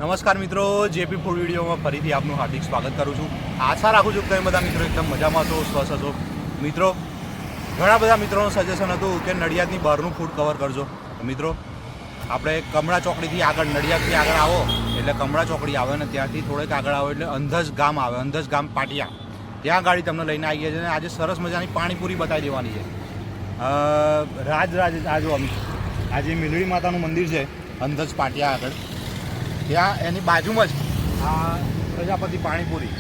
નમસ્કાર મિત્રો, JP food વિડીયોમાં ફરીથી આપનું હાર્દિક સ્વાગત કરું છું. આશા રાખું છું કે તમે બધા મિત્રો એકદમ મજામાં છો, સ્વસ્થ છો. મિત્રો, ઘણા બધા મિત્રોનું સજેશન હતું કે નડિયાદની બહારનું ફૂડ કવર કરજો. મિત્રો, આપણે કમળા ચોકડીથી આગળ, નડિયાદથી આગળ આવો એટલે કમળા ચોકડી આવે ને ત્યાંથી થોડેક આગળ આવો એટલે અંધજ ગામ આવે, અંધજ ગામ પાટિયા. ત્યાં ગાડી તમને લઈને આવીએ છીએ અને આજે સરસ મજાની પાણીપુરી બતાવી દેવાની છે. આજે મિલડી માતાનું મંદિર છે અંધજ પાટિયા આગળ, ત્યાં એની બાજુમાં જ આ પ્રજાપતિ પાણીપુરી.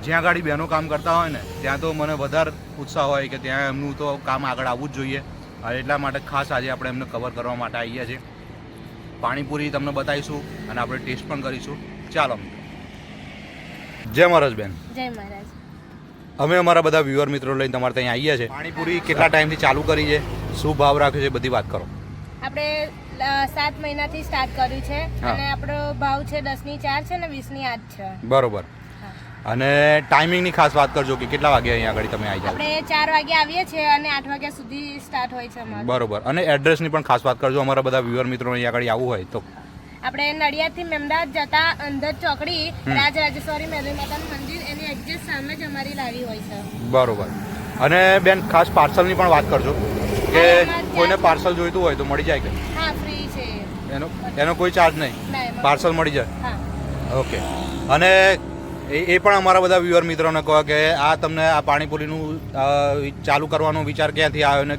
જ્યાં ગાડી બહેનો કામ કરતા હોય ને ત્યાં તો મને વધારે ઉત્સાહ હોય કે ત્યાં એમનું તો કામ આગળ આવવું જ જોઈએ. એટલા માટે ખાસ આજે આપણે એમને કવર કરવા માટે આવીએ છીએ. પાણીપુરી તમને બતાવીશું અને આપણે ટેસ્ટ પણ કરીશું. ચાલો, જય મહારાજ બેન. જય મહારાજ. અમે અમારા બધા વ્યુઅર મિત્રો લઈને તમારે ત્યાં આવીએ છીએ. પાણીપુરી કેટલા ટાઈમથી ચાલુ કરી છે, શું ભાવ રાખ્યો છે, બધી વાત કરો. આપણે 7 મહિનાથી સ્ટાર્ટ કર્યું છે અને આપણો ભાવ છે 10 ની 4 છે ને 20 ની 8 છે. બરોબર. અને ટાઈમિંગની ખાસ વાત કરજો કે કેટલા વાગે અહીંયા આગળ તમે આવી જાઓ. આપણે 4 વાગે આવીએ છીએ અને 8 વાગ્યા સુધી સ્ટાર્ટ હોય છે અમારું. બરોબર. અને એડ્રેસની પણ ખાસ વાત કરજો અમારા બધા વ્યુઅર મિત્રો અહીંયા આગળ આવવું હોય તો. આપણે નડિયાદથી મેમદાવાદ જતા અંધજ ચોકડી રાજરાજેશ્વરી મેલડી માતાનું મંદિર એની એક્ઝેક્ટ સામે જ અમારી લારી હોય છે. બરોબર. અને બેન ખાસ પાર્સલની પણ વાત કરજો કે કોઈને પાર્સલ જોઈતું હોય તો મળી જાય કે? હા, ફ્રી છે. એનો કોઈ ચાર્જ નહીં, પાર્સલ મળી જાય. હા, ઓકે. અને એ પણ અમારા બધા વ્યુઅર મિત્રોને કહો કે આ તમને આ પાણીપુરીનું ચાલુ કરવાનો વિચાર ક્યાંથી આવ્યો ને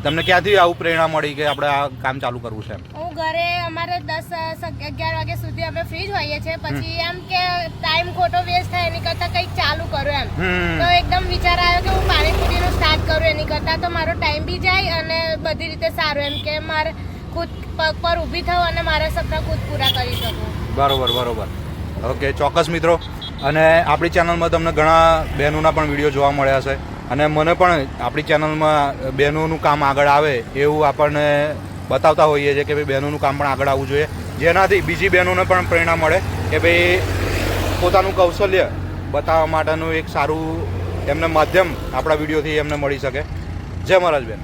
તમને ક્યાંથી આવું પ્રેરણા મળી કે આપણે આ કામ ચાલુ કરવું છે? હું ઘરે અમારે 10-11 વાગ્યા સુધી અમે ફ્રી જ હોઈએ છીએ. પછી એમ કે ટાઈમ ખોટો વેસ્ટ થાય એની કરતાં કંઈક ચાલુ કરું એમ. તો એકદમ વિચાર આવ્યો કે હું પાણીપુરીનું સ્ટાર્ટ કરું. એની કરતાં તો મારો ટાઈમ બી જાય અને બધી રીતે સારું, એમ કે મારે ખુદ પગ પર ઊભી થવું અને મારા સપના ખુદ પૂરા કરી શકું. બરોબર. ઓકે, ચોક્કસ મિત્રો. અને આપણી ચેનલમાં તમને ઘણા બહેનોના પણ વિડીયો જોવા મળ્યા છે અને મને પણ આપણી ચેનલમાં બહેનોનું કામ આગળ આવે એવું આપણને બતાવતા હોઈએ છીએ કે ભાઈ બહેનોનું કામ પણ આગળ આવવું જોઈએ, જેનાથી બીજી બહેનોને પણ પ્રેરણા મળે કે ભાઈ પોતાનું કૌશલ્ય બતાવવા માટેનું એક સારું એમને માધ્યમ આપણા વિડીયોથી એમને મળી શકે. જય મહારાજ બેન.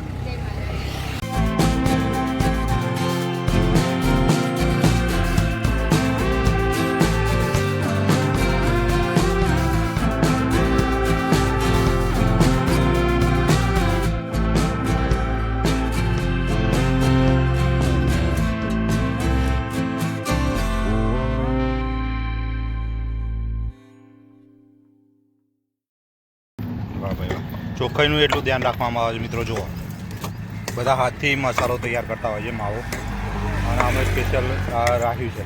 ચોખ્ખાઈનું એટલું ધ્યાન રાખવામાં આવે છે મિત્રો. જુઓ, બધા હાથથી મસાલો તૈયાર કરતા હોય છે, માવો, અને અમે સ્પેશિયલ રાખ્યું છે.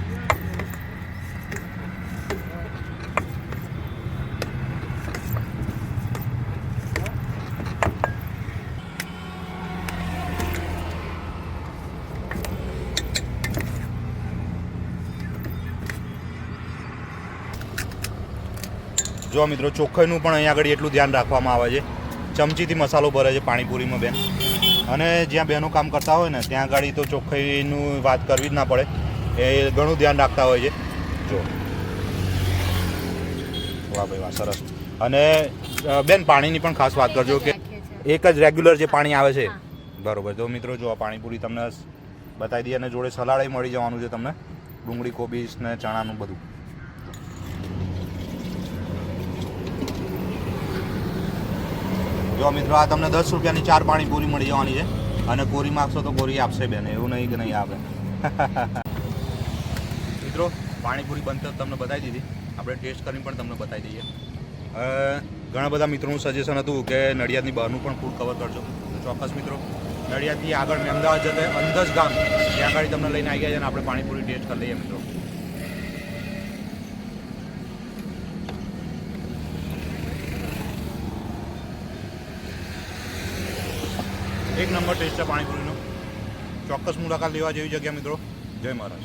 જો મિત્રો, ચોખ્ખાઈનું પણ અહીંયા આગળ એટલું ધ્યાન રાખવામાં આવે છે. ચમચીથી મસાલો ભરે છે પાણીપુરીમાં બેન. અને જ્યાં બહેનો કામ કરતા હોય ને ત્યાં આગળ તો ચોખ્ખાઈનું વાત કરવી જ ના પડે, એ ઘણું ધ્યાન રાખતા હોય છે. જો, વાહ ભાઈ વાહ, સરસ. અને બેન, પાણીની પણ ખાસ વાત કરજો કે એક જ રેગ્યુલર જે પાણી આવે છે. બરોબર. તો મિત્રો, જો આ પાણીપુરી તમને બતાવી દઈએ અને જોડે સલાડ મળી જવાનું છે તમને, ડુંગળી, કોબીજ ને ચણાનું બધું. જો મિત્રો, આ તમને 10 રૂપિયાની 4 પાણીપુરી મળી જવાની છે અને કોરી માગશો તો કોરી આપશે બેન, એવું નહીં કે નહીં આપે. મિત્રો, પાણીપુરી બનતો તમને બતાવી દીધી, આપણે ટેસ્ટ કરીને પણ તમને બતાવી દઈએ. ઘણા બધા મિત્રોનું સજેશન હતું કે નડિયાદની બહારનું પણ ફૂડ કવર કરજો. તો ચોક્કસ મિત્રો, નડિયાદથી આગળ મેમદાવાદ જતે અંધજ ગામ, ત્યાં આગળ તમને લઈને આવી ગયા છે અને આપણે પાણીપુરી ટેસ્ટ કરી લઈએ મિત્રો. એક નંબર ટેસ્ટ છે પાણીપુરીનો. ચોક્કસ મુલાકાત લેવા જેવી જગ્યા મિત્રો. જય મહારાજ.